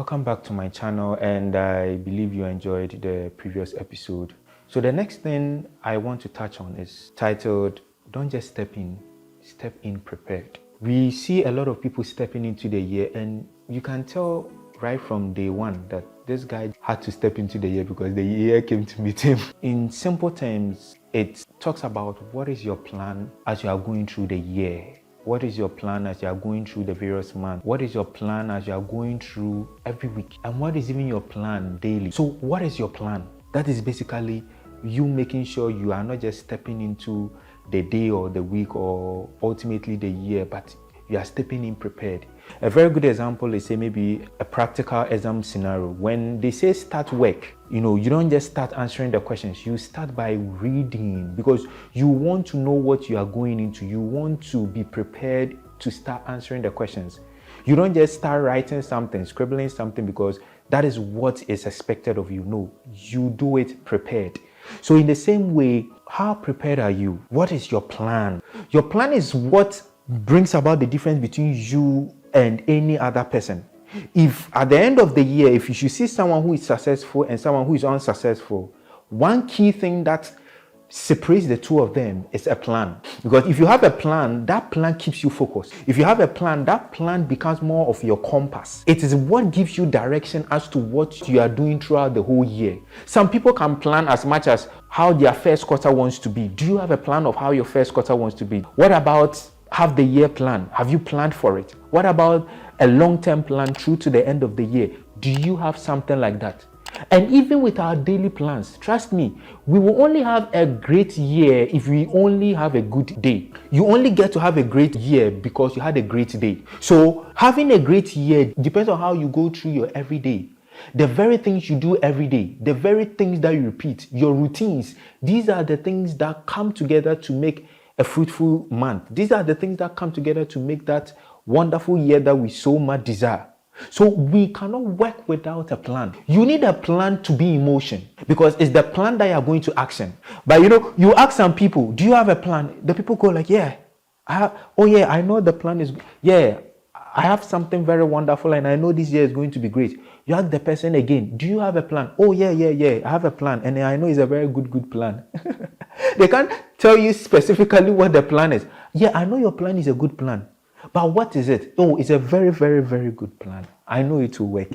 Welcome back to my channel, and I believe you enjoyed the previous episode. So the next thing I want to touch on is titled, Don't Just Step in prepared. We see a lot of people stepping into the year, and you can tell right from day one that this guy had to step into the year because the year came to meet him. In simple terms, it talks about what is your plan as you are going through the year. What is your plan as you are going through the various months? What is your plan as you are going through every week? And what is even your plan daily? So what is your plan? That is basically you making sure you are not just stepping into the day or the week or ultimately the year, but you are stepping in prepared. A very good example is, say, maybe a practical exam scenario. When they say start work, you don't just start answering the questions. You start by reading because you want to know what you are going into. You want to be prepared to start answering the questions. You don't just start writing something, scribbling something because that is what is expected of you. No, you do it prepared. So in the same way, how prepared are you? What is your plan? Your plan is what brings about the difference between you and any other person. If at the end of the year, if you should see someone who is successful and someone who is unsuccessful, one key thing that separates the two of them is a plan. Because if you have a plan, that plan keeps you focused. If you have a plan, that plan becomes more of your compass. It is what gives you direction as to what you are doing throughout the whole year. Some people can plan as much as how their first quarter wants to be. Do you have a plan of how your first quarter wants to be? What about have the year plan? Have you planned for it? What about a long-term plan through to the end of the year? Do you have something like that? And even with our daily plans, trust me, we will only have a great year if we only have a good day. You only get to have a great year because you had a great day. So having a great year depends on how you go through your everyday. The very things you do every day, the very things that you repeat, your routines, these are the things that come together to make a fruitful month. These are the things that come together to make that wonderful year that we so much desire. So we cannot work without a plan. You need a plan to be in motion because it's the plan that you are going to action. But you ask some people, do you have a plan? The people go like, yeah, I know the plan is, yeah, I have something very wonderful and I know this year is going to be great. You ask the person again, do you have a plan? Oh, yeah, I have a plan and I know it's a very good plan. They can't tell you specifically what the plan is. Yeah, I know your plan is a good plan. But what is it? Oh, it's a very good plan. I know it will work.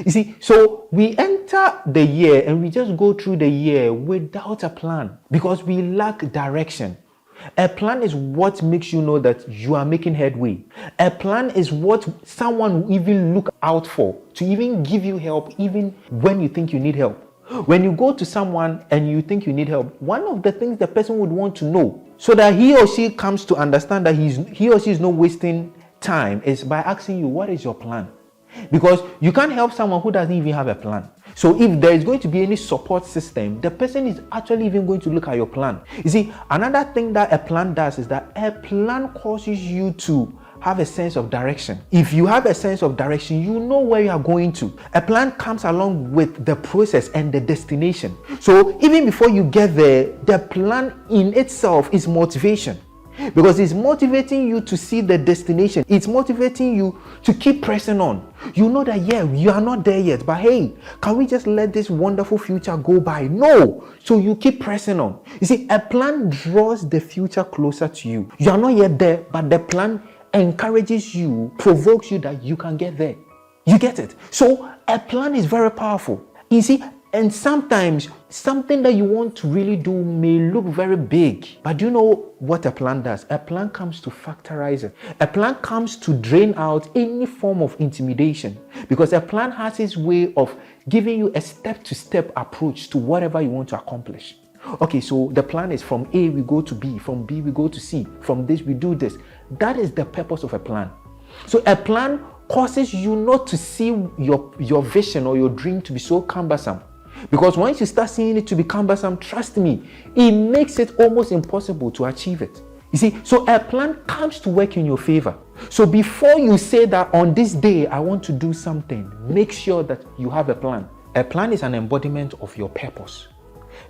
You see, so we enter the year and we just go through the year without a plan because we lack direction. A plan is what makes you know that you are making headway. A plan is what someone will even look out for to even give you help even when you think you need help. When you go to someone and you think you need help, one of the things the person would want to know so that he or she comes to understand that he or she is not wasting time is by asking you, what is your plan? Because you can't help someone who doesn't even have a plan. So if there is going to be any support system, the person is actually even going to look at your plan. You see, another thing that a plan does is that a plan causes you to have a sense of direction. If you have a sense of direction, you know where you are going to. A plan comes along with the process and the destination. So even before you get there, the plan in itself is motivation. Because it's motivating you to see the destination. It's motivating you to keep pressing on. You know that, yeah, you are not there yet, but hey, can we just let this wonderful future go by? No. So you keep pressing on. You see, a plan draws the future closer to you. You are not yet there, but the plan encourages you, provokes you that you can get there. You get it? So a plan is very powerful. You see, and sometimes something that you want to really do may look very big. But do you know what a plan does? A plan comes to factorize it. A plan comes to drain out any form of intimidation. Because a plan has its way of giving you a step-to-step approach to whatever you want to accomplish. Okay, so the plan is from A we go to B, from B we go to C, from this we do this. That is the purpose of a plan. So a plan causes you not to see your vision or your dream to be so cumbersome. Because once you start seeing it to be cumbersome, trust me, it makes it almost impossible to achieve it. You see, so a plan comes to work in your favor. So before you say that on this day, I want to do something, make sure that you have a plan. A plan is an embodiment of your purpose.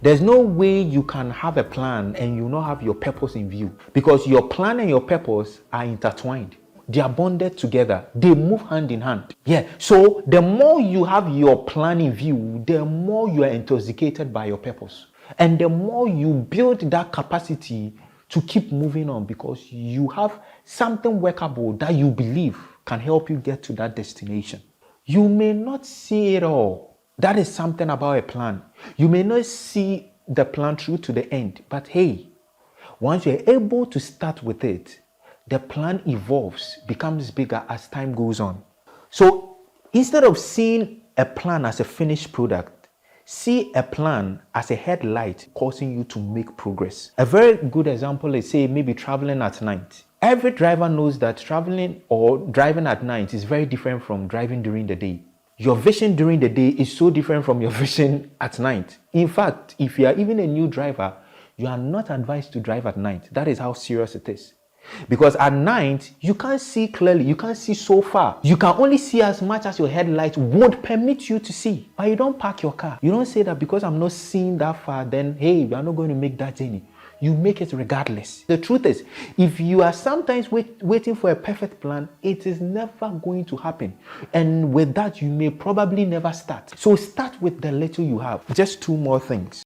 There's no way you can have a plan and you not have your purpose in view because your plan and your purpose are intertwined. they are bonded together. They move hand in hand. Yeah. So the more you have your plan in view, the more you are intoxicated by your purpose. And the more you build that capacity to keep moving on, because you have something workable that you believe can help you get to that destination. You may not see it all. That is something about a plan. You may not see the plan through to the end, but hey, once you're able to start with it, the plan evolves, becomes bigger as time goes on. So instead of seeing a plan as a finished product, see a plan as a headlight causing you to make progress. A very good example is, say, maybe traveling at night. Every driver knows that traveling or driving at night is very different from driving during the day. Your vision during the day is so different from your vision at night. In fact, if you are even a new driver, you are not advised to drive at night. That is how serious it is. Because at night, you can't see clearly. You can't see so far. You can only see as much as your headlights would permit you to see. But you don't park your car. You don't say that because I'm not seeing that far, then hey, we are not going to make that journey. You make it regardless. The truth is, if you are sometimes waiting for a perfect plan, it is never going to happen. And with that, you may probably never start. So start with the little you have. Just two more things.